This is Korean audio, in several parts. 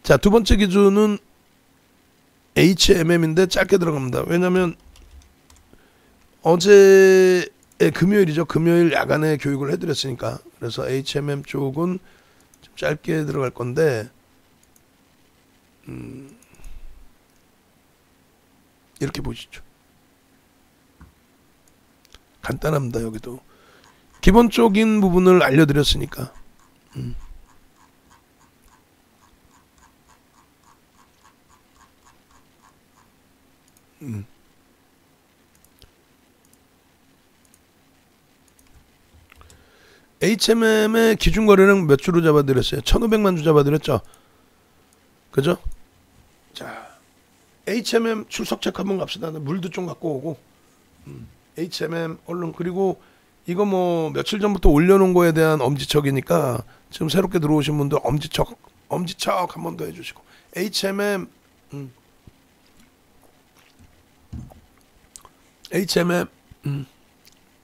자, 두 번째 기준은 HMM인데 짧게 들어갑니다. 왜냐면 어제 금요일이죠. 금요일 야간에 교육을 해드렸으니까. 그래서 HMM 쪽은 좀 짧게 들어갈 건데 이렇게 보시죠. 간단합니다. 여기도 기본적인 부분을 알려드렸으니까. HMM의 기준 거래량 몇 주로 잡아드렸어요? 1500만 주 잡아드렸죠? 그죠? 자, HMM 출석 체크 한번 갑시다. 물도 좀 갖고 오고. HMM 얼른. 그리고 이거 뭐 며칠 전부터 올려놓은 거에 대한 엄지척이니까 지금 새롭게 들어오신 분들 엄지척 한 번 더 해주시고. HMM HMM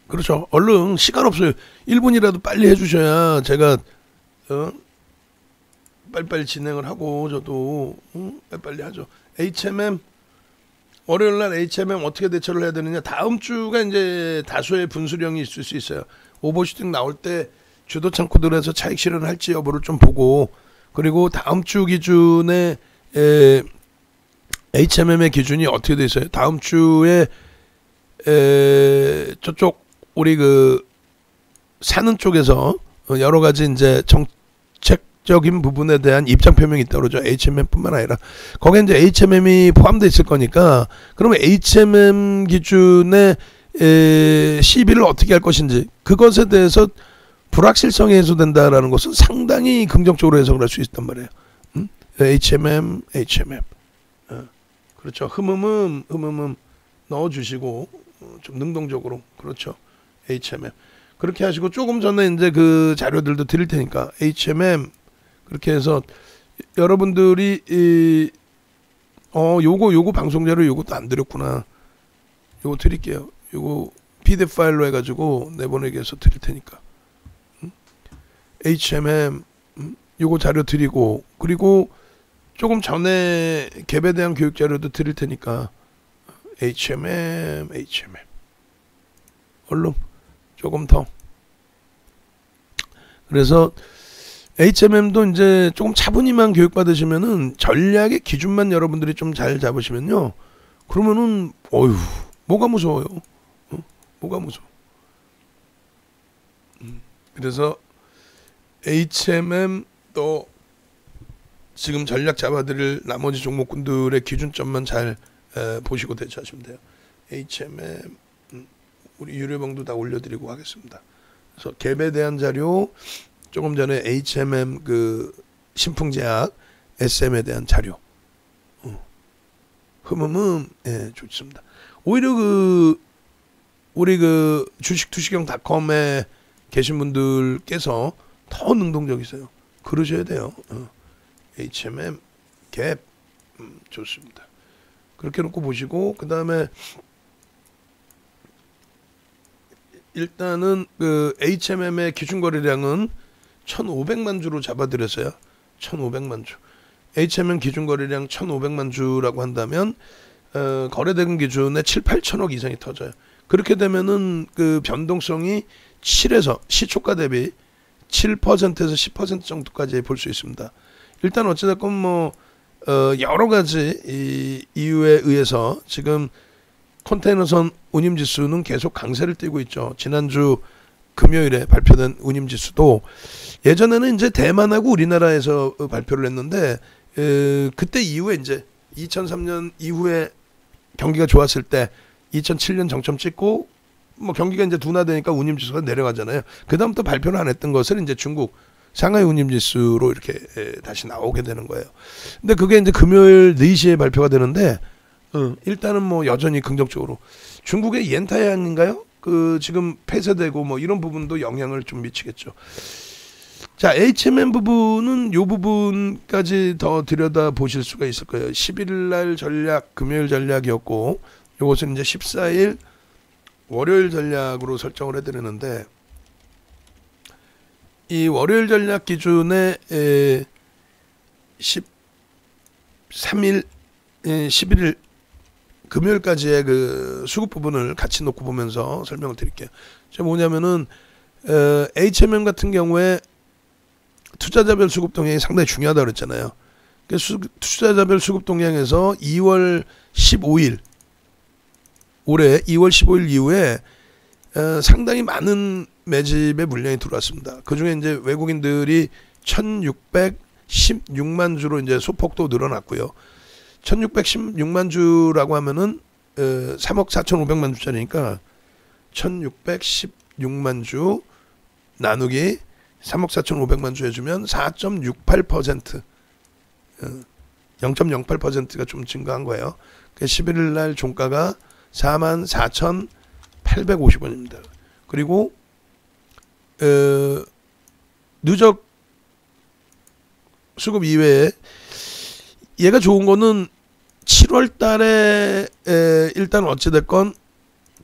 그렇죠. 얼른 시간 없어요. 1분이라도 빨리 해주셔야 제가 빨리빨리 진행을 하고 저도 빨리빨리 하죠. HMM 월요일날 HMM 어떻게 대처를 해야 되느냐. 다음 주가 이제 다수의 분수령이 있을 수 있어요. 오버슈팅 나올 때 주도 창구들에서 차익 실현할지 여부를 좀 보고, 그리고 다음 주 기준에 HMM의 기준이 어떻게 돼 있어요. 다음 주에 저쪽 우리 그 사는 쪽에서 여러 가지 이제 정책적인 부분에 대한 입장 표명이 있다고 그러죠. HMM뿐만 아니라 거기에 이제 HMM이 포함되어 있을 거니까, 그러면 HMM 기준의 시비를 어떻게 할 것인지, 그것에 대해서 불확실성이 해소된다라는 것은 상당히 긍정적으로 해석을 할 수 있단 말이에요. HMM 그렇죠. 흠 넣어주시고 좀 능동적으로. 그렇죠. HMM 그렇게 하시고, 조금 전에 이제 그 자료들도 드릴 테니까 HMM 그렇게 해서 여러분들이 요거 방송 자료 요것도 안 드렸구나. 요거 드릴게요. 요거 PDF 파일로 해가지고 내보내기 해서 드릴 테니까. HMM 요거 자료 드리고, 그리고 조금 전에 갭에 대한 교육 자료도 드릴 테니까 HMM 얼른 조금 더. 그래서 HMM도 이제 조금 차분히만 교육 받으시면은 전략의 기준만 여러분들이 좀 잘 잡으시면요, 그러면은 어휴 뭐가 무서워요. 뭐가 무서워. 그래서 HMM 또 지금 전략 잡아드릴 나머지 종목군들의 기준점만 잘 보시고 대처하시면 돼요. HMM 우리 유료봉도 다 올려드리고 하겠습니다. 그래서 갭에 대한 자료, 조금 전에 HMM 그 신풍제약 SM에 대한 자료. 예, 좋습니다. 오히려 그 우리 그 주식투시경닷컴에 계신 분들께서 더 능동적이세요. 그러셔야 돼요. HMM 갭 좋습니다. 그렇게 놓고 보시고, 그 다음에 일단은 그 HMM의 기준 거래량은 1,500만 주로 잡아드렸어요. 1,500만 주. HMM 기준 거래량 1,500만 주라고 한다면 거래대금 기준에 7, 8천억 이상이 터져요. 그렇게 되면은 그 변동성이 7에서 시초가 대비 7%에서 10% 정도까지 볼 수 있습니다. 일단 어찌됐건 뭐 여러 가지 이유에 의해서 지금 컨테이너선 운임지수는 계속 강세를 띠고 있죠. 지난주 금요일에 발표된 운임지수도 예전에는 이제 대만하고 우리나라에서 발표를 했는데 그때 이후에 이제 2003년 이후에 경기가 좋았을 때 2007년 정점 찍고 뭐 경기가 이제 둔화되니까 운임지수가 내려가잖아요. 그 다음부터 발표를 안 했던 것을 이제 중국 상하이 운임지수로 이렇게 다시 나오게 되는 거예요. 근데 그게 이제 금요일 4시에 발표가 되는데 일단은 뭐 여전히 긍정적으로 중국의 옌타이안인가요? 그 지금 폐쇄되고 뭐 이런 부분도 영향을 좀 미치겠죠. 자, HMM 부분은 요 부분까지 더 들여다 보실 수가 있을 거예요. 11일 날 전략 금요일 전략이었고, 요것은 이제 14일 월요일 전략으로 설정을 해드리는데, 이 월요일 전략 기준에 13일, 11일 금요일까지의 그 수급 부분을 같이 놓고 보면서 설명을 드릴게요. 저 뭐냐면은 HMM 같은 경우에 투자자별 수급 동향이 상당히 중요하다고 그랬잖아요. 투자자별 수급 동향에서 2월 15일 올해 2월 15일 이후에 상당히 많은 매집의 물량이 들어왔습니다. 그 중에 이제 외국인들이 1,616만 주로 이제 소폭도 늘어났고요. 1,616만 주라고 하면은 3억 4,500만 주짜리니까 1,616만 주 나누기 3억 4,500만 주 해주면 4.68% 0.08%가 좀 증가한 거예요. 11일 날 종가가 44,850원입니다. 그리고 누적 수급 이외에 얘가 좋은 거는 7월 달에 일단 어찌됐건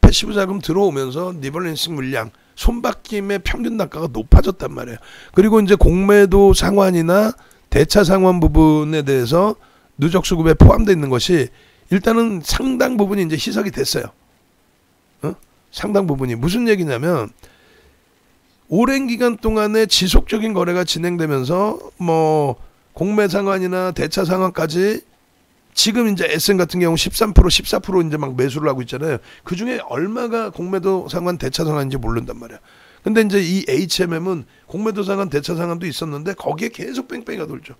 패시브 자금 들어오면서 리버랜싱 물량 손바뀜의 평균 단가가 높아졌단 말이에요. 그리고 이제 공매도 상환이나 대차 상환 부분에 대해서 누적 수급에 포함되어 있는 것이 일단은 상당 부분이 이제 희석이 됐어요. 상당 부분이 무슨 얘기냐면 오랜 기간 동안에 지속적인 거래가 진행되면서 뭐 공매 상환이나 대차 상환까지 지금 이제 SM 같은 경우 13% 14% 이제 막 매수를 하고 있잖아요. 그 중에 얼마가 공매도 상환 대차 상환인지 모른단 말이야. 근데 이제 이 HMM은 공매도 상환 대차 상환도 있었는데 거기에 계속 뺑뺑이가 돌죠.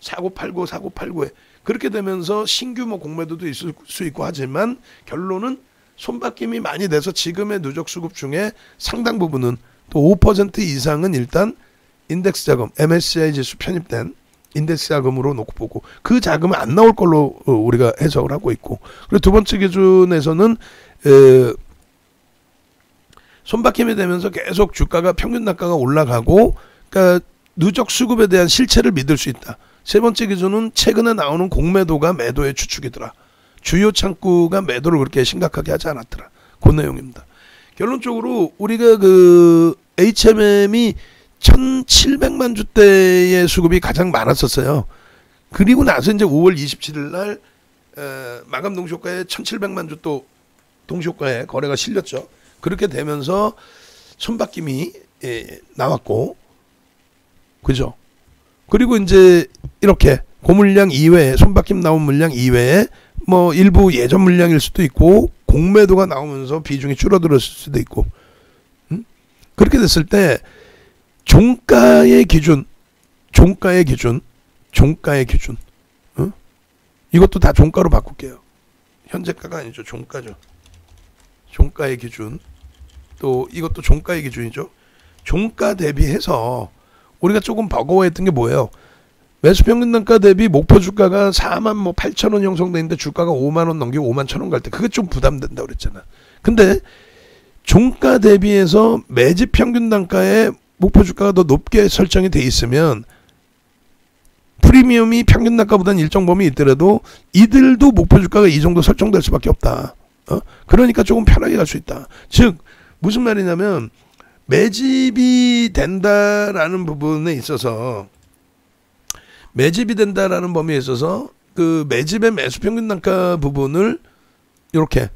사고 팔고에 그렇게 되면서 신규 뭐 공매도도 있을 수 있고 하지만 결론은 손바뀜이 많이 돼서 지금의 누적 수급 중에 상당 부분은 또 5% 이상은 일단 인덱스 자금, MSCI 지수 편입된 인덱스 자금으로 놓고 보고 그 자금은 안 나올 걸로 우리가 해석을 하고 있고, 그리고 두 번째 기준에서는 손바뀜이 되면서 계속 주가가 평균 단가가 올라가고, 그러니까 누적 수급에 대한 실체를 믿을 수 있다. 세 번째 기준은 최근에 나오는 공매도가 매도의 추측이더라. 주요 창구가 매도를 그렇게 심각하게 하지 않았더라. 그 내용입니다. 결론적으로 우리가 그 HMM이 1,700만 주대의 수급이 가장 많았었어요. 그리고 나서 이제 5월 27일 날 마감 동시효과에 1,700만 주 또 동시효과에 거래가 실렸죠. 그렇게 되면서 손바뀜이 나왔고, 그죠? 그리고 이제 이렇게 고물량 이외에 손바뀜 나온 물량 이외에 뭐 일부 예전 물량일 수도 있고 공매도가 나오면서 비중이 줄어들었을 수도 있고, 그렇게 됐을 때 종가의 기준, 이것도 다 종가로 바꿀게요. 현재가가 아니죠. 종가죠. 종가의 기준. 또 이것도 종가의 기준이죠. 종가 대비해서 우리가 조금 버거워했던 게 뭐예요? 매수 평균 단가 대비 목표 주가가 4만 뭐 8천 원 형성돼 있는데 주가가 5만 원 넘기고 5만 1천 원 갈 때 그게 좀 부담된다고 그랬잖아. 근데 종가 대비해서 매집 평균 단가의 목표 주가가 더 높게 설정이 돼 있으면 프리미엄이 평균 단가보다는 일정 범위 있더라도 이들도 목표 주가가 이 정도 설정될 수밖에 없다. 그러니까 조금 편하게 갈 수 있다. 즉 무슨 말이냐면 매집이 된다라는 부분에 있어서, 매집이 된다라는 범위에 있어서 그 매집의 매수 평균 단가 부분을 이렇게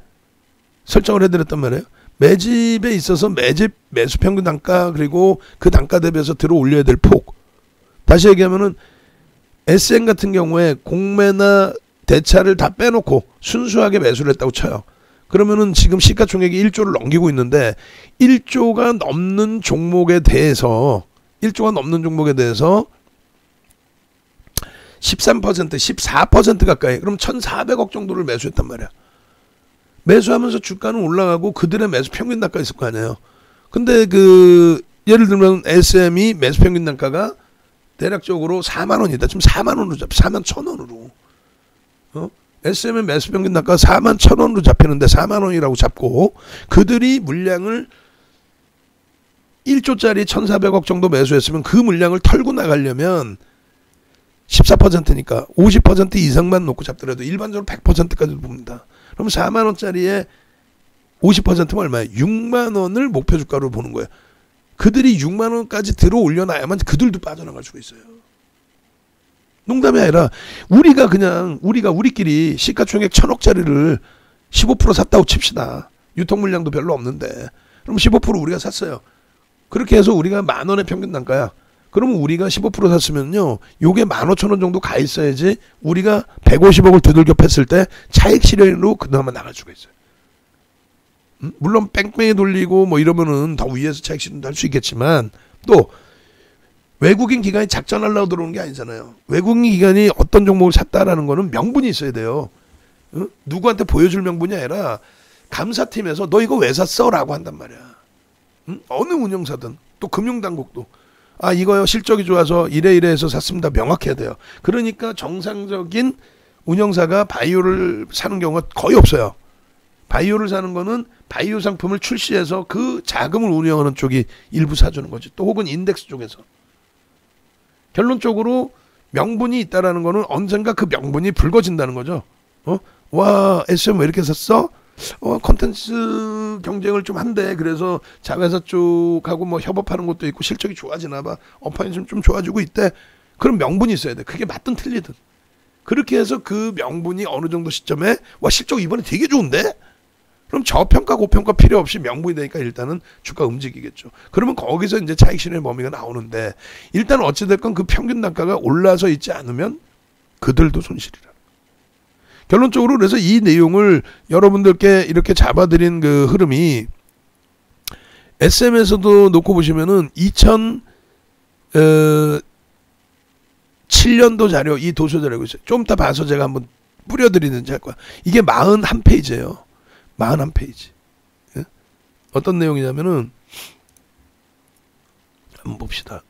설정을 해드렸단 말이에요. 매집에 있어서 매집 매수 평균 단가, 그리고 그 단가 대비해서 들어 올려야 될 폭. 다시 얘기하면은 SM 같은 경우에 공매나 대차를 다 빼놓고 순수하게 매수를 했다고 쳐요. 그러면은 지금 시가총액이 1조를 넘기고 있는데 1조가 넘는 종목에 대해서 13%, 14% 가까이, 그럼 1,400억 정도를 매수했단 말이야. 매수하면서 주가는 올라가고 그들의 매수 평균 단가 있을 거 아니에요. 근데 그 예를 들면 SM이 매수 평균 단가가 대략적으로 4만 원이다. 지금 4만 원으로 4만 1,000원으로. SM의 매수 평균 단가가 4만 1,000원으로 잡히는데 4만 원이라고 잡고 그들이 물량을 1조짜리 1,400억 정도 매수했으면 그 물량을 털고 나가려면 14%니까 50% 이상만 놓고 잡더라도 일반적으로 100%까지 봅니다. 그럼 4만 원짜리에 50%면 얼마예요? 6만 원을 목표 주가로 보는 거예요. 그들이 6만 원까지 들어 올려놔야만 그들도 빠져나갈 수가 있어요. 농담이 아니라 우리가 우리끼리 시가총액 1,000억짜리를 15% 샀다고 칩시다. 유통 물량도 별로 없는데. 그럼 15% 우리가 샀어요. 그렇게 해서 우리가 10,000원의 평균 단가야. 그러면 우리가 15% 샀으면요, 요게 15,000원 정도 가 있어야지 우리가 150억을 두들겨 팼을 때 차익 실현으로 그나마 나갈 수가 있어요. 물론 뺑뺑이 돌리고 뭐 이러면은 더 위에서 차익 실현도 할 수 있겠지만, 또 외국인 기관이 작전하려고 들어오는 게 아니잖아요. 외국인 기관이 어떤 종목을 샀다라는 거는 명분이 있어야 돼요. 누구한테 보여줄 명분이 아니라 감사팀에서 너 이거 왜 샀어? 라고 한단 말이야. 어느 운영사든, 또 금융당국도 이거요 실적이 좋아서 이래 해서 샀습니다. 명확해야 돼요. 그러니까 정상적인 운영사가 바이오를 사는 경우가 거의 없어요. 바이오를 사는 거는 바이오 상품을 출시해서 그 자금을 운영하는 쪽이 일부 사주는 거지. 또 혹은 인덱스 쪽에서. 결론적으로 명분이 있다라는 거는 언젠가 그 명분이 불거진다는 거죠. 와, SM 왜 이렇게 샀어? 컨텐츠 경쟁을 좀 한대. 그래서 자회사 쪽하고 뭐 협업하는 것도 있고 실적이 좋아지나 봐. 업황이 좀 좋아지고 있대. 그럼 명분이 있어야 돼. 그게 맞든 틀리든. 그렇게 해서 그 명분이 어느 정도 시점에 와, 실적 이번에 되게 좋은데? 그럼 저평가 고평가 필요 없이 명분이 되니까 일단은 주가 움직이겠죠. 그러면 거기서 이제 차익 실현의 범위가 나오는데, 일단 어찌됐건 그 평균 단가가 올라서 있지 않으면 그들도 손실이라. 결론적으로 그래서 이 내용을 여러분들께 이렇게 잡아드린 그 흐름이 SM에서도 놓고 보시면은 2007년도 자료, 이 도서 자료가 있어요. 좀 이따 봐서 제가 한번 뿌려드리는지 할 거야. 이게 41페이지예요. 41페이지. 예? 어떤 내용이냐면은 한번 봅시다.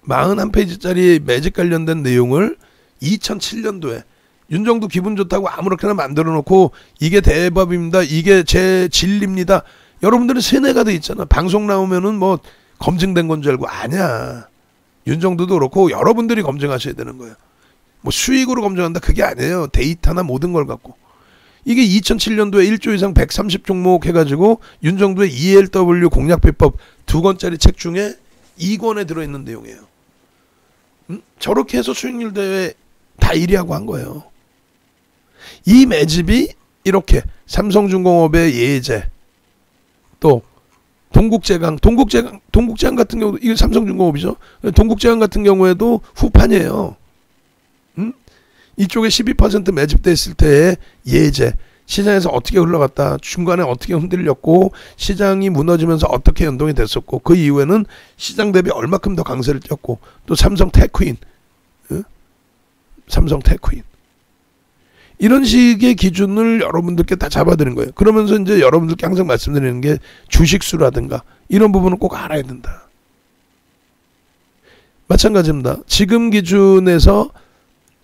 41페이지짜리 매직 관련된 내용을 2007년도에 윤정도 기분 좋다고 아무렇게나 만들어 놓고 이게 대법입니다. 이게 제 진리입니다. 여러분들은 세뇌가 돼 있잖아. 방송 나오면은 뭐 검증된 건 줄 알고. 아니야. 윤정도도 그렇고 여러분들이 검증하셔야 되는 거예요. 뭐 수익으로 검증한다 그게 아니에요. 데이터나 모든 걸 갖고. 이게 2007년도에 1조 이상 130종목 해가지고 윤정도의 ELW 공략비법 2권짜리 책 중에 2권에 들어있는 내용이에요. 저렇게 해서 수익률 대회 다 1위하고 한 거예요. 이 매집이 이렇게 삼성중공업의 예제, 또 동국제강 같은 경우도 이게 삼성중공업이죠. 동국제강 같은 경우에도 후판이에요. 이쪽에 12% 매집돼 있을 때의 예제, 시장에서 어떻게 흘러갔다, 중간에 어떻게 흔들렸고 시장이 무너지면서 어떻게 연동이 됐었고 그 이후에는 시장 대비 얼마큼 더 강세를 띄었고, 또 삼성 테크인 이런 식의 기준을 여러분들께 다 잡아드린 거예요. 그러면서 이제 여러분들께 항상 말씀드리는 게 주식수라든가 이런 부분은 꼭 알아야 된다. 마찬가지입니다. 지금 기준에서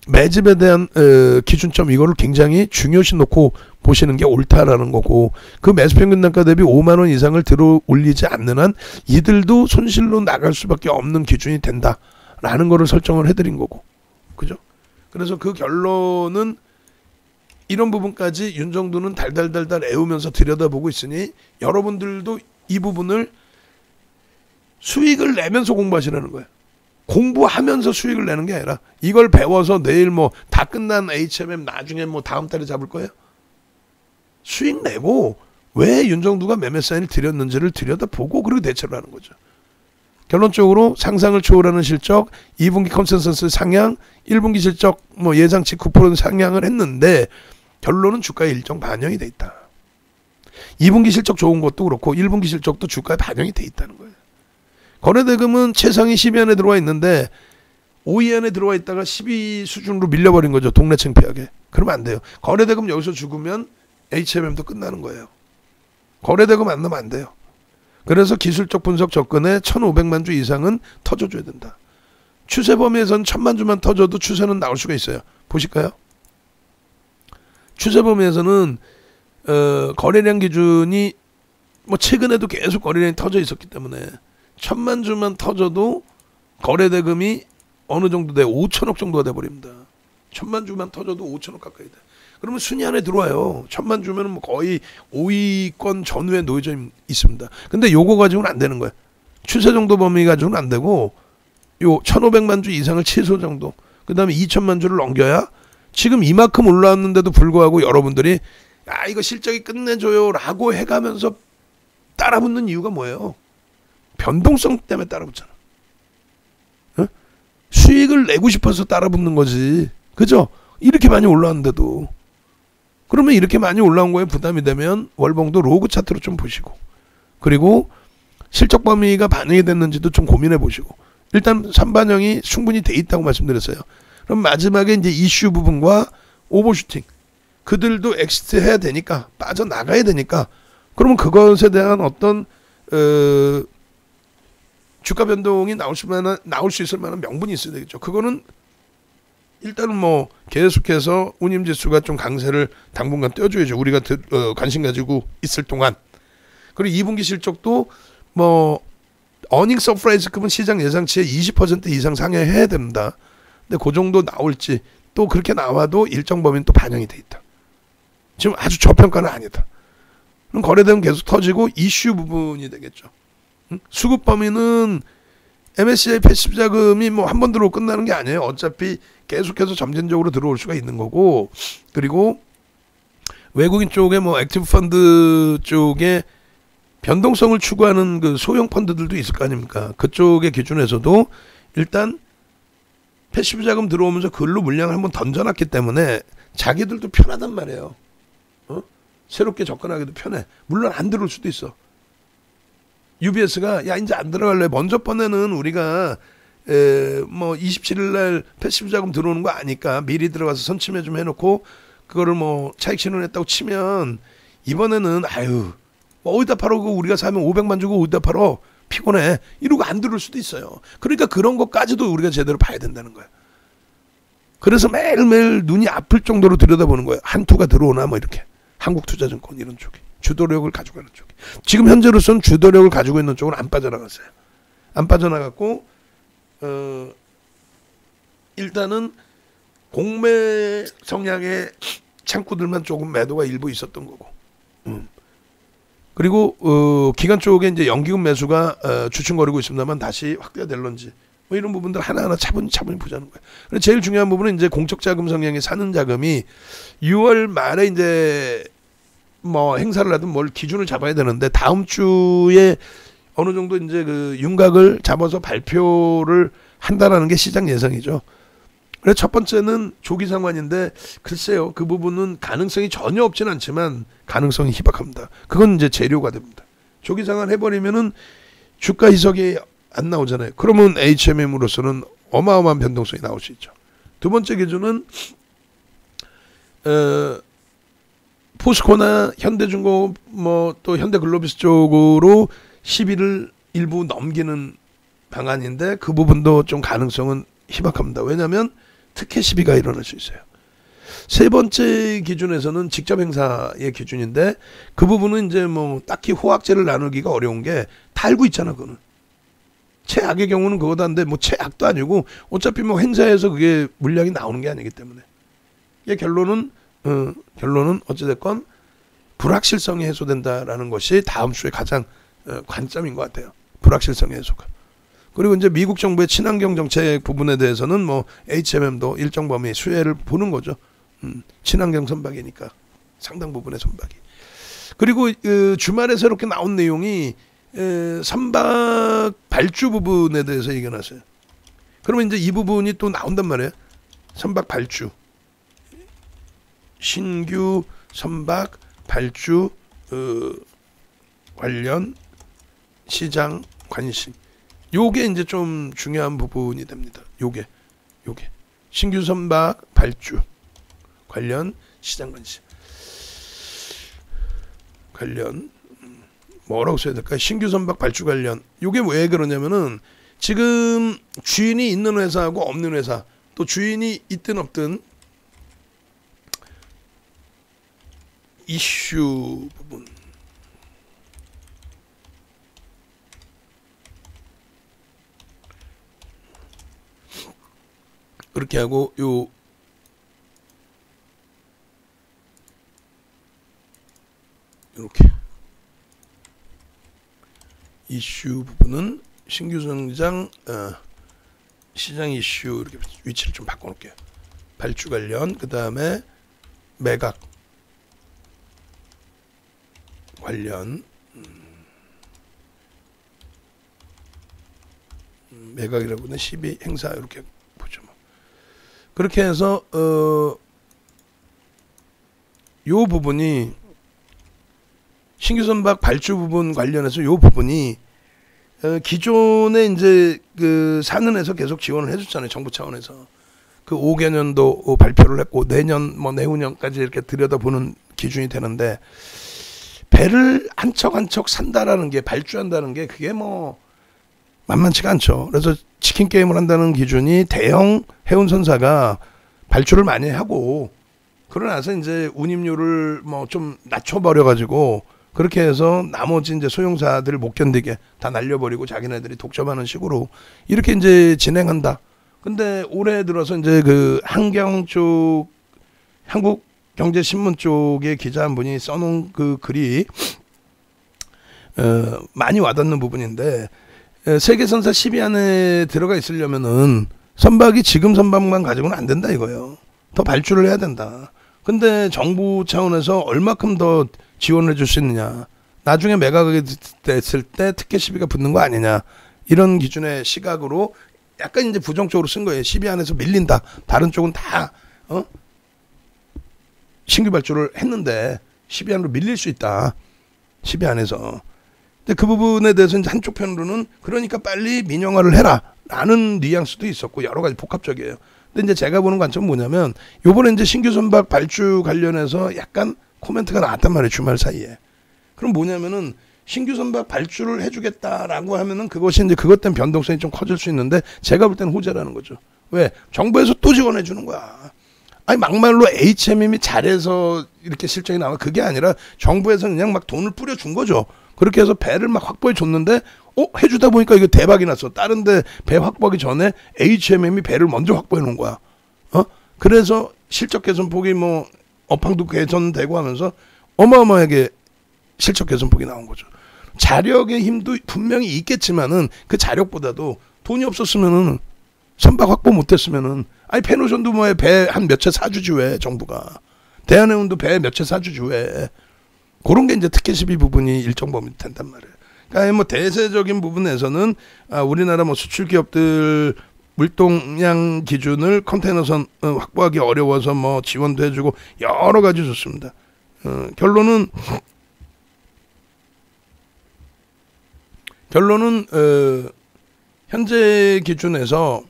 매집에 대한 기준점, 이거를 굉장히 중요시 놓고 보시는 게 옳다라는 거고, 그 매수평균 단가 대비 5만원 이상을 들어 올리지 않는 한 이들도 손실로 나갈 수밖에 없는 기준이 된다라는 거를 설정을 해드린 거고, 그죠? 그래서 그 결론은 이런 부분까지 윤정도는 달달달달 애우면서 들여다보고 있으니 여러분들도 이 부분을 수익을 내면서 공부하시라는 거예요. 공부하면서 수익을 내는 게 아니라 이걸 배워서 내일 뭐 다 끝난 HMM 나중에 뭐 다음 달에 잡을 거예요. 수익 내고 왜 윤정도가 매매 사인을 들였는지를 들여다보고 그리고 대처를 하는 거죠. 결론적으로 상상을 초월하는 실적, 2분기 컨센서스 상향, 1분기 실적 뭐 예상치 9% 상향을 했는데 결론은 주가에 일정 반영이 돼 있다. 2분기 실적 좋은 것도 그렇고 1분기 실적도 주가에 반영이 돼 있다는 거예요. 거래대금은 최상위 10위 안에 들어와 있는데 5위 안에 들어와 있다가 10위 수준으로 밀려버린 거죠. 동네 창피하게. 그러면 안 돼요. 거래대금 여기서 죽으면 HMM도 끝나는 거예요. 거래대금 안 넣으면 안 돼요. 그래서 기술적 분석 접근에 1,500만 주 이상은 터져줘야 된다. 추세 범위에서는 1,000만 주만 터져도 추세는 나올 수가 있어요. 보실까요? 추세 범위에서는 거래량 기준이 뭐 최근에도 계속 거래량이 터져 있었기 때문에 1,000만 주만 터져도 거래대금이 어느 정도 돼? 5천억 정도가 돼버립니다. 1,000만 주만 터져도 5천억 가까이 돼. 그러면 순위 안에 들어와요. 1,000만 주면 뭐 거의 5위권 전후에 놓여져 있습니다. 근데 요거 가지고는 안 되는 거예요. 추세 정도 범위 가지고는 안 되고 요 1,500만 주 이상을 최소 정도, 그 다음에 2천만 주를 넘겨야 지금 이만큼 올라왔는데도 불구하고 여러분들이 야 이거 실적이 끝내줘요 라고 해가면서 따라붙는 이유가 뭐예요? 변동성 때문에 따라붙잖아. 어? 수익을 내고 싶어서 따라붙는 거지. 그죠? 이렇게 많이 올라왔는데도. 그러면 이렇게 많이 올라온 거에 부담이 되면 월봉도 로그 차트로 좀 보시고, 그리고 실적 범위가 반영이 됐는지도 좀 고민해 보시고, 일단 선반영이 충분히 돼 있다고 말씀드렸어요. 그럼 마지막에 이제 이슈 부분과 오버슈팅, 그들도 엑시트 해야 되니까, 빠져나가야 되니까, 그러면 그것에 대한 어떤 주가 변동이 나올 수 있을 만한 명분이 있어야 되겠죠. 그거는 일단은 뭐 계속해서 운임지수가 좀 강세를 당분간 떼어줘야죠. 우리가 관심 가지고 있을 동안. 그리고 2분기 실적도 뭐 어닝 서프라이즈급은 시장 예상치의 20% 이상 상회해야 됩니다. 근데 그 정도 나올지, 또 그렇게 나와도 일정 범위는 또 반영이 돼 있다. 지금 아주 저평가는 아니다. 그럼 거래대금 계속 터지고 이슈 부분이 되겠죠. 수급 범위는 MSCI 패시브 자금이 뭐 한 번 들어오고 끝나는 게 아니에요. 어차피 계속해서 점진적으로 들어올 수가 있는 거고, 그리고 외국인 쪽에 뭐 액티브 펀드 쪽에 변동성을 추구하는 그 소형 펀드들도 있을 거 아닙니까? 그쪽의 기준에서도 일단 패시브 자금 들어오면서 그걸로 물량을 한번 던져놨기 때문에 자기들도 편하단 말이에요. 새롭게 접근하기도 편해. 물론 안 들어올 수도 있어. UBS가 야 이제 안 들어갈래. 먼저 번에는 우리가 뭐 27일 날 패시브 자금 들어오는 거 아니까 미리 들어가서 선침해 좀 해놓고 그거를 뭐 차익 신원했다고 치면 이번에는 아유 뭐 어디다 팔어, 우리가 사면 500만 주고 어디다 팔어, 피곤해, 이러고 안 들어올 수도 있어요. 그러니까 그런 것까지도 우리가 제대로 봐야 된다는 거야. 그래서 매일매일 눈이 아플 정도로 들여다보는 거예요. 한투가 들어오나 뭐 이렇게. 한국투자증권 이런 쪽이 주도력을 가지고 있는 쪽이. 지금 현재로서는 주도력을 가지고 있는 쪽은 안 빠져나갔어요. 안 빠져나갔고 일단은 공매 성향의 창구들만 조금 매도가 일부 있었던 거고. 그리고 기관 쪽에 이제 연기금 매수가 주춤거리고 있습니다만 다시 확대가 될런지 뭐 이런 부분들 하나하나 차분히 보자는 거예요. 그래서 제일 중요한 부분은 이제 공적 자금 성향의 사는 자금이 6월 말에 이제 뭐 행사를 하든 뭘 기준을 잡아야 되는데 다음 주에 어느 정도 이제 그 윤곽을 잡아서 발표를 한다라는 게 시장 예상이죠. 그래서 첫 번째는 조기 상환인데 글쎄요, 그 부분은 가능성이 전혀 없진 않지만 가능성이 희박합니다. 그건 이제 재료가 됩니다. 조기 상환 해버리면은 주가 희석이 안 나오잖아요. 그러면 HMM으로서는 어마어마한 변동성이 나올 수 있죠. 두 번째 기준은 포스코나 현대중공업 뭐 또 현대글로비스 쪽으로 시비를 일부 넘기는 방안인데 그 부분도 좀 가능성은 희박합니다. 왜냐하면 특혜 시비가 일어날 수 있어요. 세 번째 기준에서는 직접 행사의 기준인데 그 부분은 이제 뭐 딱히 호학제를 나누기가 어려운 게 다 알고 있잖아. 그거는 최악의 경우는 그거다. 한데 뭐 최악도 아니고 어차피 뭐 행사에서 그게 물량이 나오는 게 아니기 때문에 이게 결론은 어찌됐건 불확실성이 해소된다라는 것이 다음 주에 가장 관점인 것 같아요. 불확실성의 해소가. 그리고 이제 미국 정부의 친환경 정책 부분에 대해서는 뭐 HMM도 일정 범위 수혜를 보는 거죠. 친환경 선박이니까 상당 부분의 선박이. 그리고 주말에 새롭게 나온 내용이 선박 발주 부분에 대해서 얘기해놨어요. 그러면 이제 이 부분이 또 나온단 말이에요. 선박 발주. 신규 선박 발주 관련 시장 관심. 요게 이제 좀 중요한 부분이 됩니다. 요게 신규 선박 발주 관련 시장 관심. 관련 뭐라고 써야 될까요? 신규 선박 발주 관련. 요게 왜 그러냐면은 지금 주인이 있는 회사하고 없는 회사, 또 주인이 있든 없든 이슈 부분. 그렇게 하고 요 이렇게 이슈 부분은 신규 성장 시장 이슈 이렇게 위치를 좀 바꿔놓을게요. 발주 관련, 그 다음에 매각 관련, 매각이라고는 시비 행사 이렇게 보죠. 그렇게 해서 요 부분이 신규 선박 발주 부분 관련해서 요 부분이 기존에 이제 그 산은에서 계속 지원을 해줬잖아요. 정부 차원에서 그 5개년도 발표를 했고 내년 뭐 내후년까지 이렇게 들여다보는 기준이 되는데 배를 한 척 한 척 산다라는 게 발주한다는 게 그게 뭐 만만치가 않죠. 그래서 치킨 게임을 한다는 기준이 대형 해운선사가 발주를 많이 하고 그러고 나서 이제 운임료를 뭐 좀 낮춰버려 가지고 그렇게 해서 나머지 이제 소형사들 못 견디게 다 날려버리고 자기네들이 독점하는 식으로 이렇게 이제 진행한다. 근데 올해 들어서 이제 그 한경 쪽 한국경제신문 쪽의 기자 한 분이 써놓은 그 글이 많이 와닿는 부분인데 세계선사 10위 안에 들어가 있으려면은 선박이 지금 선박만 가지고는 안 된다 이거예요. 더 발주를 해야 된다. 근데 정부 차원에서 얼마큼 더 지원을 해줄 수 있느냐. 나중에 매각이 됐을 때 특혜 시비가 붙는 거 아니냐. 이런 기준의 시각으로 약간 이제 부정적으로 쓴 거예요. 10위 안에서 밀린다. 다른 쪽은 다 신규 발주를 했는데 10위 안으로 밀릴 수 있다. 10위 안에서. 근데 그 부분에 대해서 이제 한쪽 편으로는 그러니까 빨리 민영화를 해라 라는 뉘앙스도 있었고 여러 가지 복합적이에요. 근데 이제 제가 보는 관점은 뭐냐면 요번에 이제 신규 선박 발주 관련해서 약간 코멘트가 나왔단 말이에요. 주말 사이에. 그럼 뭐냐면은 신규 선박 발주를 해주겠다라고 하면은 그것이 이제 그것 때문에 변동성이 좀 커질 수 있는데 제가 볼 때는 호재라는 거죠. 왜? 정부에서 또 지원해 주는 거야. 아니 막말로 HMM이 잘해서 이렇게 실적이 나와 그게 아니라 정부에서 그냥 막 돈을 뿌려준 거죠. 그렇게 해서 배를 막 확보해 줬는데 해주다 보니까 이거 대박이 났어. 다른 데 배 확보하기 전에 HMM이 배를 먼저 확보해 놓은 거야. 그래서 실적 개선폭이 뭐 업황도 개선되고 하면서 어마어마하게 실적 개선폭이 나온 거죠. 자력의 힘도 분명히 있겠지만은 그 자력보다도 돈이 없었으면은 선박 확보 못했으면은 아니 페노션도 뭐 배 한 몇 채 사주지 왜 정부가 대한해운도 배 몇 채 사주지 왜 그런 게 이제 특혜 시비 부분이 일정 범위 된단 말이에요. 그러니까 뭐 대세적인 부분에서는 우리나라 뭐 수출 기업들 물동량 기준을 컨테이너선 확보하기 어려워서 뭐 지원도 해주고 여러 가지 좋습니다. 결론은 현재 기준에서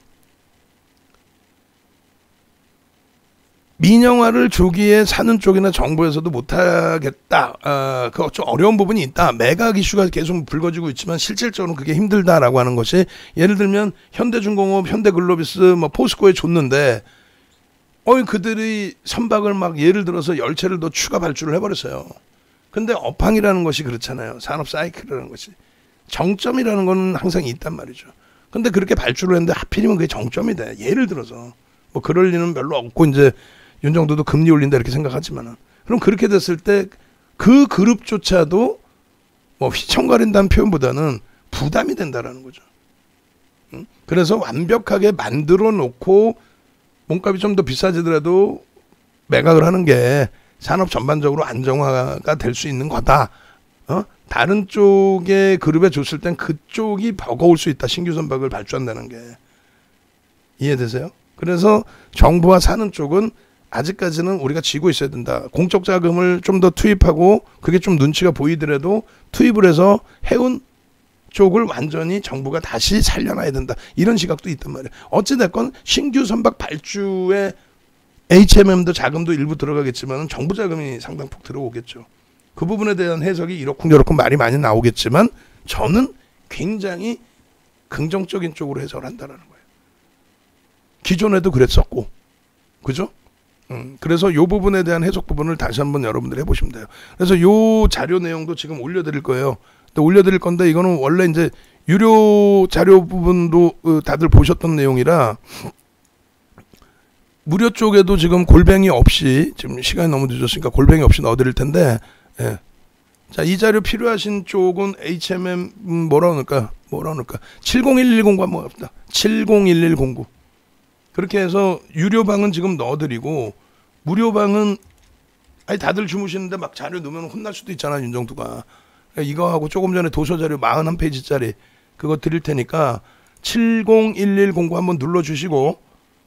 민영화를 조기에 사는 쪽이나 정부에서도 못하겠다. 그 좀 어려운 부분이 있다. 매각 이슈가 계속 불거지고 있지만 실질적으로 그게 힘들다라고 하는 것이 예를 들면 현대중공업, 현대글로비스, 뭐 포스코에 줬는데 그들이 선박을 막 예를 들어서 10채를 더 추가 발주를 해버렸어요. 근데 업황이라는 것이 그렇잖아요. 산업 사이클이라는 것이. 정점이라는 건 항상 있단 말이죠. 근데 그렇게 발주를 했는데 하필이면 그게 정점이 돼. 예를 들어서. 뭐 그럴 리는 별로 없고 이제 윤정도도 금리 올린다 이렇게 생각하지만은 그럼 그렇게 됐을 때 그 그룹조차도 뭐 휘청거린다는 표현보다는 부담이 된다라는 거죠. 그래서 완벽하게 만들어 놓고 몸값이 좀 더 비싸지더라도 매각을 하는 게 산업 전반적으로 안정화가 될 수 있는 거다. 다른 쪽의 그룹에 줬을 땐 그쪽이 버거울 수 있다. 신규 선박을 발주한다는 게. 이해되세요? 그래서 정부와 사는 쪽은 아직까지는 우리가 쥐고 있어야 된다. 공적 자금을 좀 더 투입하고 그게 좀 눈치가 보이더라도 투입을 해서 해운 쪽을 완전히 정부가 다시 살려놔야 된다. 이런 시각도 있단 말이에요. 어찌됐건 신규 선박 발주에 HMM도 자금도 일부 들어가겠지만 정부 자금이 상당폭 들어오겠죠. 그 부분에 대한 해석이 이렇쿵저렇쿵 말이 많이 나오겠지만 저는 굉장히 긍정적인 쪽으로 해석을 한다는 거예요. 기존에도 그랬었고, 그죠? 그래서 이 부분에 대한 해석 부분을 다시 한번 여러분들 해보시면 돼요. 그래서 이 자료 내용도 지금 올려드릴 거예요. 올려드릴 건데 이거는 원래 이제 유료 자료 부분도 다들 보셨던 내용이라 무료 쪽에도 지금 골뱅이 없이 지금 시간이 너무 늦었으니까 골뱅이 없이 넣어드릴 텐데 자, 이 자료 필요하신 쪽은 HMM 뭐라고 넣을까? 70110 한번 합시다. 701109. 그렇게 해서 유료방은 지금 넣어드리고 무료방은 아니 다들 주무시는데 막 자료 넣으면 혼날 수도 있잖아, 윤정두가. 그러니까 이거하고 조금 전에 도서 자료 41페이지짜리 그거 드릴 테니까 701109 한번 눌러주시고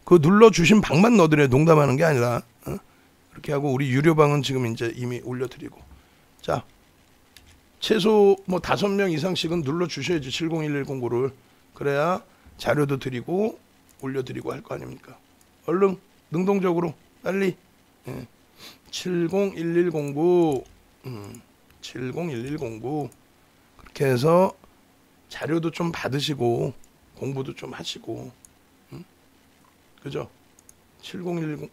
그 눌러주신 방만 넣어드려요. 농담하는 게 아니라. 그렇게 하고 우리 유료방은 지금 이제 이미 올려드리고. 자, 최소 뭐 5명 이상씩은 눌러주셔야지 701109를. 그래야 자료도 드리고 올려드리고 할 거 아닙니까? 얼른 능동적으로 빨리. 701109 701109 그렇게 해서 자료도 좀 받으시고 공부도 좀 하시고 그죠? 7010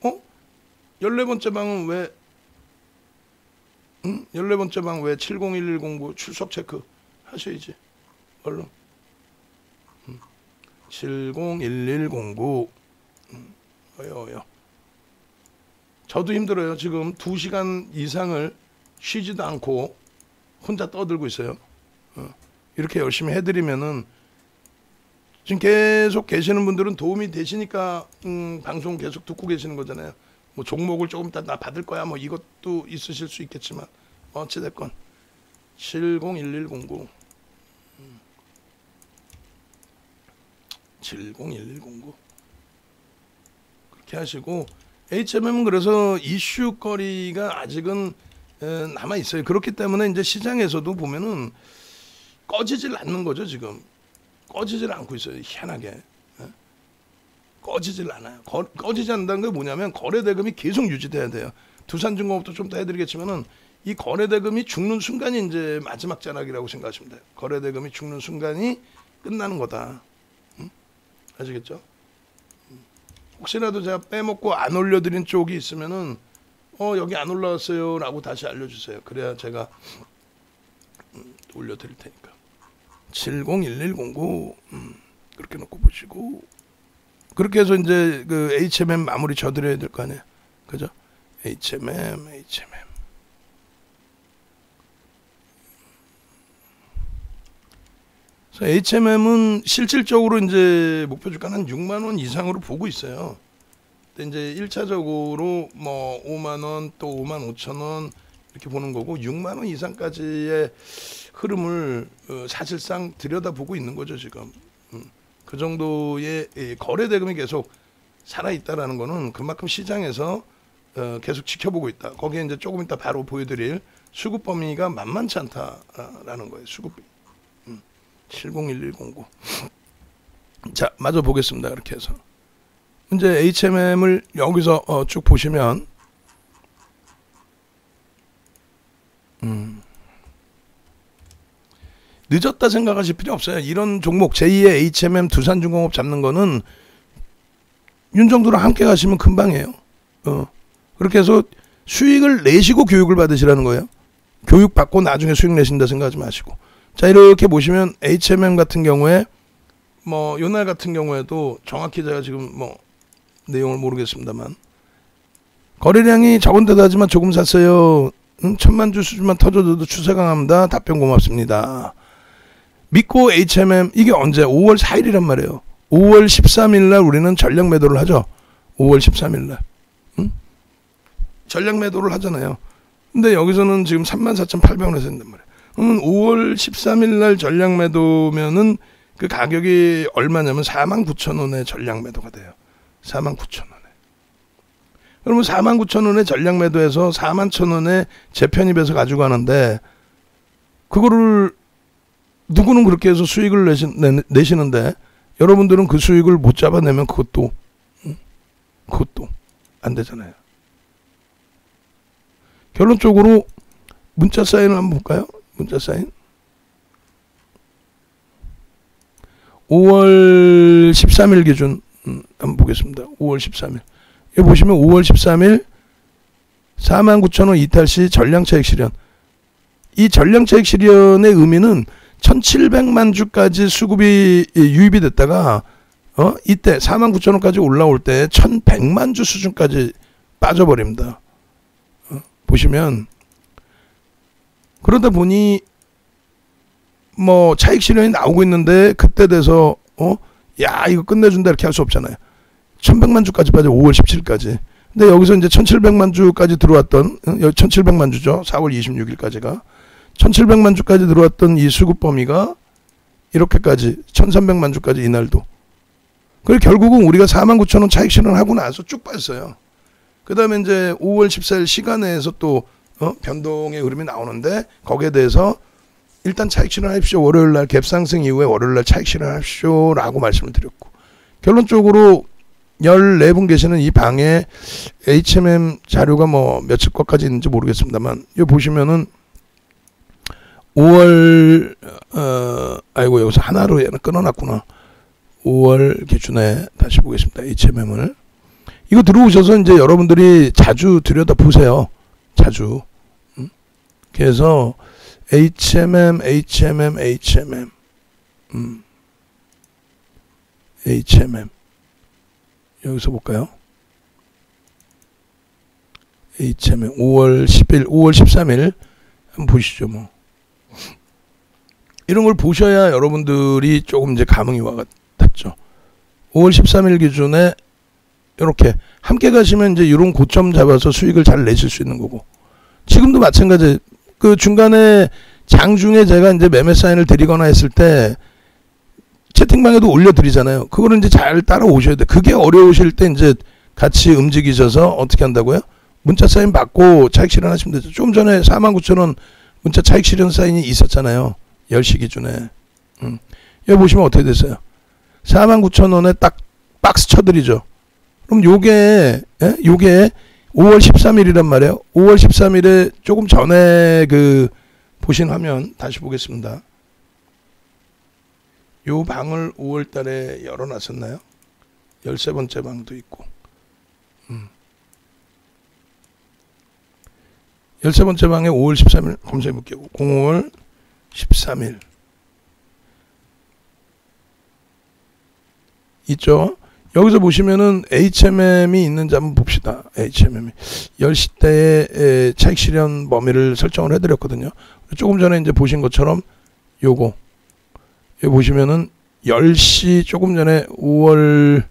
14번째 방은 왜 14번째 방 왜 701109 출석 체크 하셔야지 얼른 701109 어여 저도 힘들어요. 지금 2시간 이상을 쉬지도 않고 혼자 떠들고 있어요. 이렇게 열심히 해드리면은 지금 계속 계시는 분들은 도움이 되시니까 방송 계속 듣고 계시는 거잖아요. 뭐 종목을 조금 이따 나 받을 거야 뭐 이것도 있으실 수 있겠지만 어찌됐건 701109 701109 그렇게 하시고 HMM은 그래서 이슈거리가 아직은 남아 있어요. 그렇기 때문에 이제 시장에서도 보면은 꺼지질 않는 거죠. 지금 꺼지질 않고 있어요. 희한하게 꺼지질 않아요. 꺼지지 않는다는 게 뭐냐면 거래대금이 계속 유지돼야 돼요. 두산중공업도 좀 더 해드리겠지만은 이 거래대금이 죽는 순간이 이제 마지막 잔악이라고 생각하시면 돼요. 거래대금이 죽는 순간이 끝나는 거다. 아시겠죠? 혹시라도 제가 빼먹고 안 올려드린 쪽이 있으면은 여기 안 올라왔어요 라고 다시 알려주세요. 그래야 제가 올려드릴 테니까 701109 그렇게 놓고 보시고 그렇게 해서 이제 그 HMM 마무리 져드려야 될 거 아니에요. 그죠? HMM 그래서 HMM은 실질적으로 이제 목표 주가는 한 6만 원 이상으로 보고 있어요. 근데 이제 1차적으로 뭐 5만 원 또 5만 5천 원 이렇게 보는 거고 6만 원 이상까지의 흐름을 사실상 들여다보고 있는 거죠, 지금. 그 정도의 거래 대금이 계속 살아 있다라는 거는 그만큼 시장에서 계속 지켜보고 있다. 거기에 이제 조금 이따 바로 보여드릴 수급 범위가 만만치 않다라는 거예요. 수급 701109. 자, 마저 보겠습니다. 이렇게 해서 이제 HMM을 여기서 쭉 보시면 늦었다 생각하실 필요 없어요. 이런 종목 제2의 HMM 두산중공업 잡는 거는 윤정두랑 함께 가시면 금방이에요. 그렇게 해서 수익을 내시고 교육을 받으시라는 거예요. 교육 받고 나중에 수익 내신다 생각하지 마시고. 자, 이렇게 보시면 HMM 같은 경우에 뭐 요날 같은 경우에도 정확히 제가 지금 뭐 내용을 모르겠습니다만 거래량이 적은 데도 하지만 조금 샀어요. 1000만 주 수준만 터져도 추세 강합니다. 답변 고맙습니다. 믿고 HMM 이게 언제? 5월 4일이란 말이에요. 5월 13일 날 우리는 전략 매도를 하죠. 5월 13일 날. 전략 매도를 하잖아요. 근데 여기서는 지금 34,800원에서 했단 말이에요. 그러면 5월 13일 날 전략 매도면은 그 가격이 얼마냐면 49,000원에 전략 매도가 돼요. 49,000원에. 그러면 49,000원에 전략 매도해서 41,000원에 재편입해서 가지고 가는데 그거를 누구는 그렇게 해서 수익을 내시는데 여러분들은 그 수익을 못 잡아내면 그것도 안 되잖아요. 결론적으로 문자 사인을 한번 볼까요? 문자 사인 5월 13일 기준 한번 보겠습니다. 5월 13일 여기 보시면 5월 13일 49,000원 이탈 시 전량차익 실현. 이 전량차익 실현의 의미는 1,700만 주까지 수급이 유입이 됐다가 이때 49,000원까지 올라올 때 1,100만 주 수준까지 빠져버립니다. 보시면 그러다 보니 뭐 차익 실현이 나오고 있는데 그때 돼서 야 이거 끝내준다 이렇게 할 수 없잖아요. 1100만 주까지 빠져 5월 17일까지. 근데 여기서 이제 1700만 주까지 들어왔던 1700만 주죠. 4월 26일까지가 1700만 주까지 들어왔던 이 수급 범위가 이렇게까지 1300만 주까지 이날도. 그리고 결국은 우리가 49,000원 차익 실현하고 나서 쭉 빠졌어요. 그 다음에 이제 5월 14일 시간에서 또 변동의 흐름이 나오는데 거기에 대해서 일단 차익 실현하십시오. 월요일날 갭 상승 이후에 월요일날 차익 실현하십시오 라고 말씀을 드렸고, 결론적으로 14분 계시는 이 방에 HMM 자료가 뭐 며칠 것까지 있는지 모르겠습니다만, 여기 보시면은 5월 아이고 여기서 하나로 얘는 끊어놨구나. 5월 기준에 다시 보겠습니다. HMM을 이거 들어오셔서 이제 여러분들이 자주 들여다 보세요. 자주. 그래서 HMM 여기서 볼까요? HMM 5월 10일, 5월 13일 한번 보시죠. 뭐 이런 걸 보셔야 여러분들이 조금 이제 감흥이 와닿죠. 5월 13일 기준에 이렇게 함께 가시면 이제 이런 고점 잡아서 수익을 잘 내실 수 있는 거고, 지금도 마찬가지. 그 중간에 장중에 제가 이제 매매 사인을 드리거나 했을 때 채팅방에도 올려드리잖아요. 그거를 이제 잘 따라오셔야 돼. 그게 어려우실 때 이제 같이 움직이셔서 어떻게 한다고요? 문자 사인 받고 차익 실현하시면 되죠. 좀 전에 49,000원 문자 차익 실현 사인이 있었잖아요. 10시 기준에. 여기 보시면 어떻게 됐어요? 49,000원에 딱 박스 쳐드리죠. 그럼 요게 5월 13일이란 말이에요. 5월 13일에 조금 전에 그 보신 화면 다시 보겠습니다. 요 방을 5월 달에 열어놨었나요? 13번째 방도 있고. 13번째 방에 5월 13일 검색해 볼게요. 05월 13일. 있죠? 여기서 보시면은 HMM이 있는지 한번 봅시다. HMM이 10시 때에 차익 실현 범위를 설정을 해드렸거든요. 조금 전에 이제 보신 것처럼 요거 여기 보시면은 10시 조금 전에 5월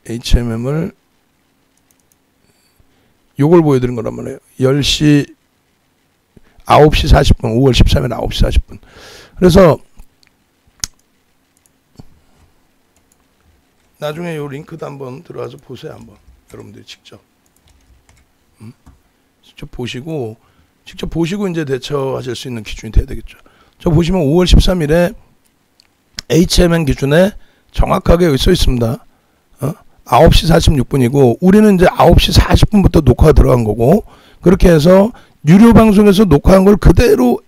HMM을 요걸 보여드린 거란 말이에요. 10시 9시 40분 5월 13일 9시 40분. 그래서 나중에 요 링크도 한번 들어와서 보세요. 한번 여러분들이 직접 직접 보시고 이제 대처하실 수 있는 기준이 돼야 되겠죠. 저 보시면 5월 13일에 HMM 기준에 정확하게 여기 써 있습니다. 9시 46분이고 우리는 이제 9시 40분부터 녹화가 들어간 거고, 그렇게 해서 유료 방송에서 녹화한 걸 그대로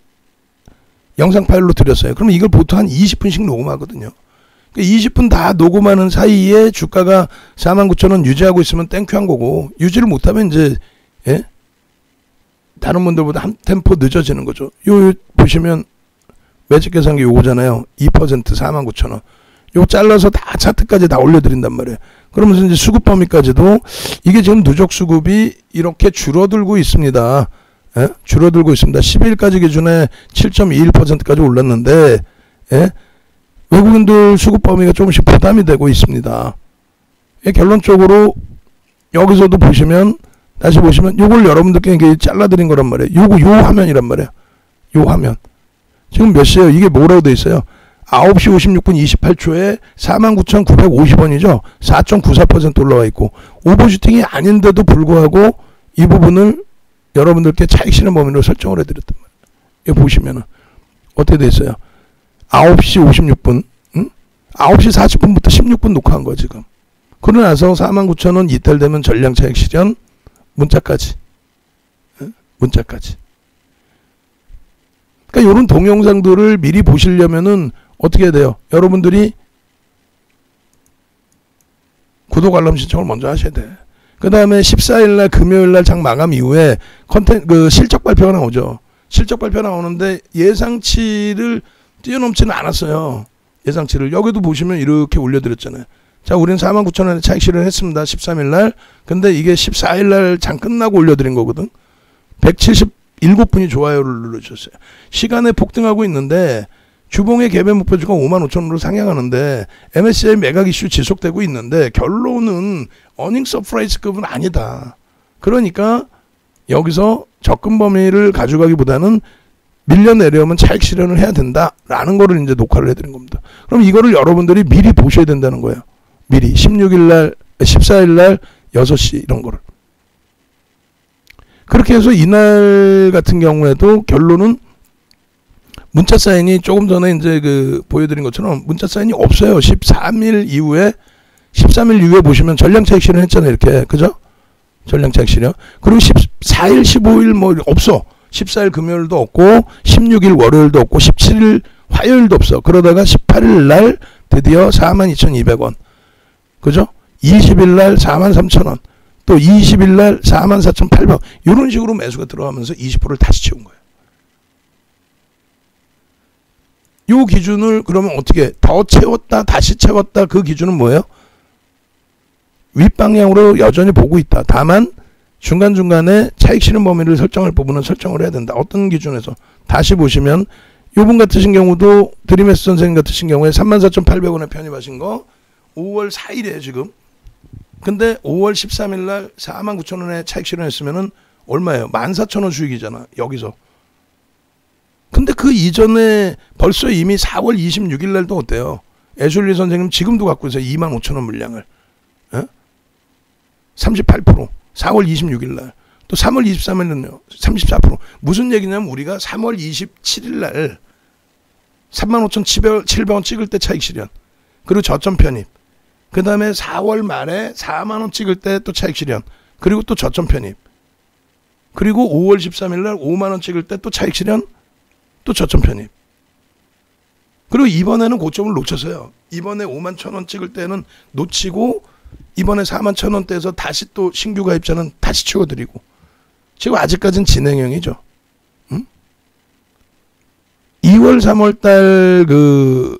영상 파일로 드렸어요. 그러면 이걸 보통 한 20분씩 녹음하거든요. 20분 다 녹음하는 사이에 주가가 49,000원 유지하고 있으면 땡큐한 거고, 유지를 못하면 이제 다른 분들보다 한 템포 늦어지는 거죠. 요 보시면 매직 계산기 요거잖아요. 2% 49,000원. 요 잘라서 다 차트까지 다 올려드린단 말이에요. 그러면서 이제 수급 범위까지도 이게 지금 누적 수급이 이렇게 줄어들고 있습니다. 줄어들고 있습니다. 10일까지 기준에 7.21%까지 올랐는데 외국인들 수급 범위가 조금씩 부담이 되고 있습니다. 결론적으로 여기서도 보시면 다시 보시면 요걸 여러분들께 이게 잘라드린 거란 말이에요. 요 화면이란 말이에요. 요 화면. 지금 몇 시에요? 이게 뭐라고 돼 있어요? 9시 56분 28초에 49,950원이죠. 4.94% 올라와 있고 오버슈팅이 아닌데도 불구하고 이 부분을 여러분들께 차익 실현 범위로 설정을 해드렸단 말이에요. 여기 보시면은 어떻게 돼 있어요? 9시 56분 9시 40분부터 16분 녹화한 거 지금. 그러고 나서 49,000원 이탈되면 전량 차익 실현 문자까지. 문자까지. 그러니까 이런 동영상들을 미리 보시려면은 어떻게 해야 돼요? 여러분들이 구독 알람 신청을 먼저 하셔야 돼. 그 다음에 14일날 금요일날 장 마감 이후에 그 실적 발표가 나오죠. 실적 발표 나오는데 예상치를 뛰어넘지는 않았어요. 예상치를. 여기도 보시면 이렇게 올려드렸잖아요. 자, 우리는 49,000원에 차익 실현을 했습니다. 13일날. 근데 이게 14일날 장 끝나고 올려드린 거거든. 177분이 좋아요를 눌러주셨어요. 시간에 폭등하고 있는데 주봉의 개별 목표주가 55,000원으로 상향하는데 MSCI 매각 이슈 지속되고 있는데 결론은 어닝 서프라이즈급은 아니다. 그러니까 여기서 접근 범위를 가져가기보다는 밀려 내려오면 차익 실현을 해야 된다라는 거를 이제 녹화를 해드린 겁니다. 그럼 이거를 여러분들이 미리 보셔야 된다는 거예요. 미리 14일 날 6시 이런 거를. 그렇게 해서 이날 같은 경우에도 결론은 문자 사인이 조금 전에 이제 보여드린 것처럼 문자 사인이 없어요. 13일 이후에 보시면 전량 차익 실현 했잖아요. 이렇게. 그죠? 전량 차익 실현. 그리고 14일, 15일 뭐 없어. 14일 금요일도 없고 16일 월요일도 없고 17일 화요일도 없어. 그러다가 18일 날 드디어 42,200원. 그죠? 20일 날 43,000원. 또 20일 날 44,800원. 이런 식으로 매수가 들어가면서 20%를 다시 채운 거예요. 요 기준을 그러면 어떻게 더 채웠다 다시 채웠다 그 기준은 뭐예요? 윗방향으로 여전히 보고 있다. 다만 중간중간에 차익 실현 범위를 설정할 부분은 설정을 해야 된다. 어떤 기준에서 다시 보시면 요분 같으신 경우도 드림에스 선생님 같으신 경우에 34,800원에 편입하신 거 5월 4일에 지금 근데 5월 13일 날 49,000원에 차익 실현했으면은 얼마예요? 14,000원 수익이잖아. 여기서. 근데 그 이전에 벌써 이미 4월 26일 날도 어때요? 애슐리 선생님 지금도 갖고 있어요. 25,000원 물량을. 38%. 4월 26일 날. 또 3월 23일은요. 34%. 무슨 얘기냐면 우리가 3월 27일 날 35,700원 찍을 때 차익 실현. 그리고 저점 편입. 그 다음에 4월 말에 4만원 찍을 때 또 차익 실현. 그리고 또 저점 편입. 그리고 5월 13일 날 5만원 찍을 때 또 차익 실현. 또 저점 편입. 그리고 이번에는 고점을 놓쳤어요. 이번에 51,000원 찍을 때는 놓치고 이번에 41,000원대에서 다시 또 신규 가입자는 다시 치워드리고 지금 아직까지는 진행형이죠. 2월 3월달 그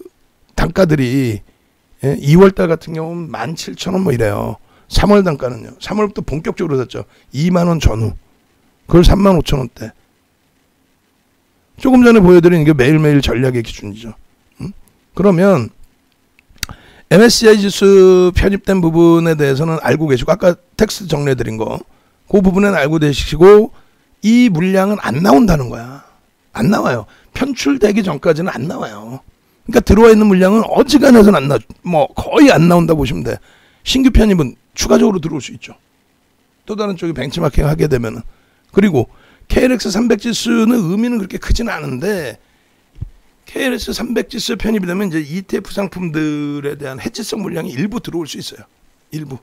단가들이 2월달 같은 경우는 17,000원 뭐 이래요. 3월 단가는요. 3월부터 본격적으로 샀죠. 2만원 전후. 그걸 35,000원대. 조금 전에 보여드린 이게 매일매일 전략의 기준이죠. 그러면 MSCI 지수 편입된 부분에 대해서는 알고 계시고 아까 텍스트 정리해드린 거 그 부분은 알고 계시고 이 물량은 안 나온다는 거야. 안 나와요. 편출되기 전까지는 안 나와요. 그러니까 들어와 있는 물량은 어지간해서는 안 나, 뭐 거의 안 나온다 보시면 돼. 신규 편입은 추가적으로 들어올 수 있죠. 또 다른 쪽에 벤치마킹 하게 되면은. 그리고 KLX 300 지수는 의미는 그렇게 크지는 않은데 KLX 300 지수에 편입이 되면 이제 ETF 상품들에 대한 해지성 물량이 일부 들어올 수 있어요. 일부.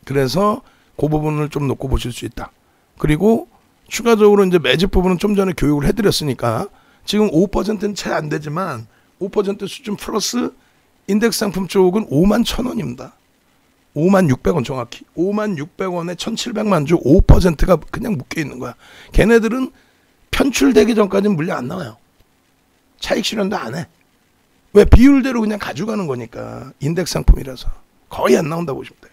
그래서 그 부분을 좀 놓고 보실 수 있다. 그리고 추가적으로 이제 매집 부분은 좀 전에 교육을 해드렸으니까 지금 5%는 채 안 되지만 5% 수준 플러스 인덱스 상품 쪽은 51,000원입니다. 56,600원 정확히. 56,600원에 1,700만 주 5%가 그냥 묶여 있는 거야. 걔네들은 편출되기 전까지는 물량 안 나와요. 차익 실현도 안 해. 왜? 비율대로 그냥 가져가는 거니까. 인덱스 상품이라서. 거의 안 나온다 보시면 돼요.